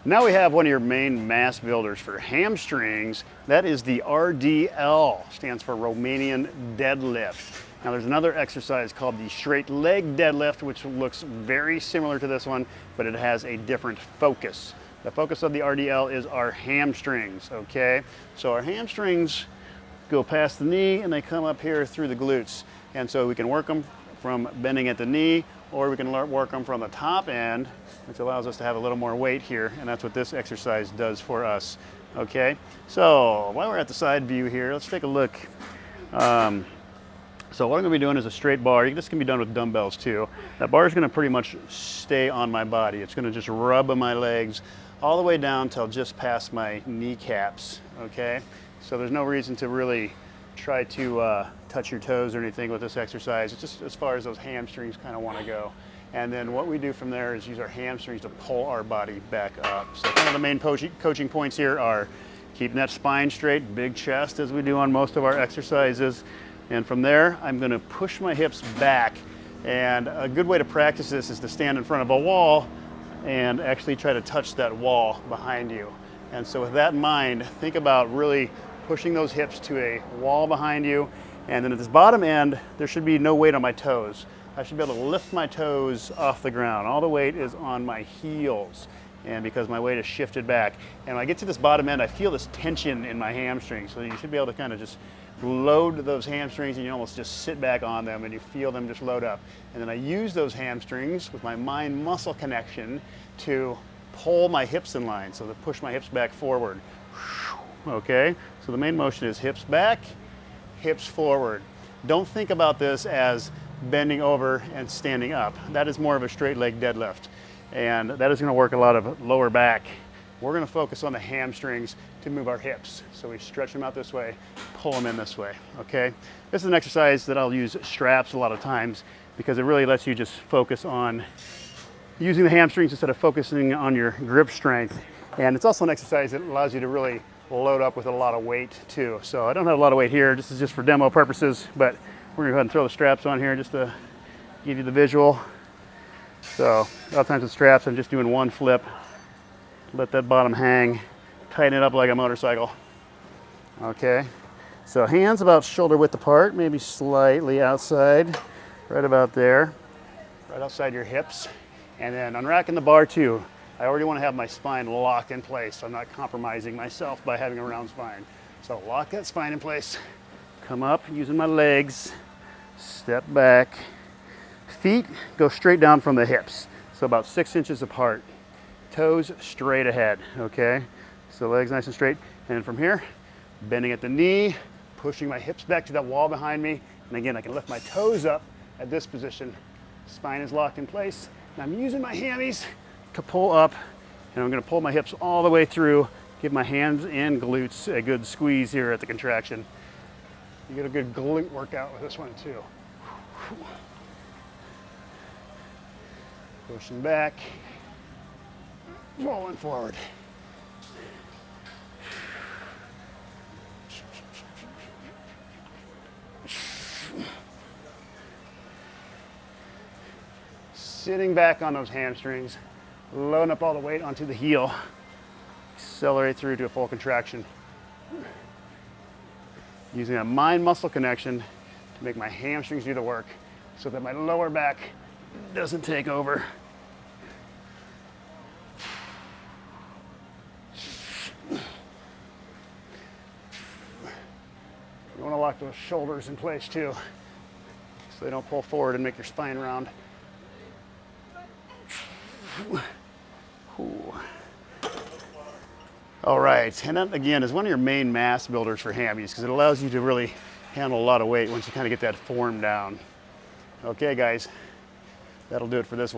Now we have one of your main mass builders for hamstrings. That is the RDL, stands for Romanian deadlift. Now there's another exercise called the straight leg deadlift, which looks very similar to this one, but it has a different focus. The focus of the RDL is our hamstrings, okay? So our hamstrings go past the knee and they come up here through the glutes. And so we can work them from bending at the knee, or we can work them from the top end, which allows us to have a little more weight here, and that's what this exercise does for us, okay? So while we're at the side view here, let's take a look. So what I'm gonna be doing is a straight bar. This can be done with dumbbells too. That bar is gonna pretty much stay on my body. It's gonna just rub on my legs all the way down till just past my kneecaps, okay? So there's no reason to really try to touch your toes or anything with this exercise. It's just as far as those hamstrings kind of want to go. And then what we do from there is use our hamstrings to pull our body back up. So kind of the main coaching points here are keeping that spine straight, big chest as we do on most of our exercises. And from there, I'm going to push my hips back. And a good way to practice this is to stand in front of a wall and actually try to touch that wall behind you. And so with that in mind, think about really pushing those hips to a wall behind you. And then at this bottom end, there should be no weight on my toes. I should be able to lift my toes off the ground. All the weight is on my heels, and because my weight is shifted back. And when I get to this bottom end, I feel this tension in my hamstrings. So you should be able to kind of just load those hamstrings, and you almost just sit back on them and you feel them just load up. And then I use those hamstrings with my mind-muscle connection to pull my hips in line, so to push my hips back forward. Okay, so the main motion is hips back, hips forward. Don't think about this as bending over and standing up. That is more of a straight leg deadlift, and that is going to work a lot of lower back. We're going to focus on the hamstrings to move our hips. So we stretch them out this way, pull them in this way, okay? This is an exercise that I'll use straps a lot of times because it really lets you just focus on using the hamstrings instead of focusing on your grip strength. And it's also an exercise that allows you to really load up with a lot of weight too. So I don't have a lot of weight here. This is just for demo purposes, but we're gonna go ahead and throw the straps on here just to give you the visual. So a lot of times with straps, I'm just doing one flip, let that bottom hang, tighten it up like a motorcycle. Okay, so hands about shoulder width apart, maybe slightly outside, right about there, right outside your hips. And then unracking the bar too. I already want to have my spine locked in place, so I'm not compromising myself by having a round spine. So lock that spine in place, come up using my legs, step back. Feet go straight down from the hips, so about 6 inches apart. Toes straight ahead, okay? So legs nice and straight. And then from here, bending at the knee, pushing my hips back to that wall behind me. And again, I can lift my toes up at this position. Spine is locked in place. And I'm using my hammies to pull up, and I'm going to pull my hips all the way through, give my hands and glutes a good squeeze here at the contraction. You get a good glute workout with this one too. Pushing back, rolling forward. Sitting back on those hamstrings, loading up all the weight onto the heel, accelerate through to a full contraction. Using a mind-muscle connection to make my hamstrings do the work so that my lower back doesn't take over. You want to lock those shoulders in place too, so they don't pull forward and make your spine round. Ooh. All right, and that again is one of your main mass builders for hammies because it allows you to really handle a lot of weight once you kind of get that form down. Okay guys, that'll do it for this one.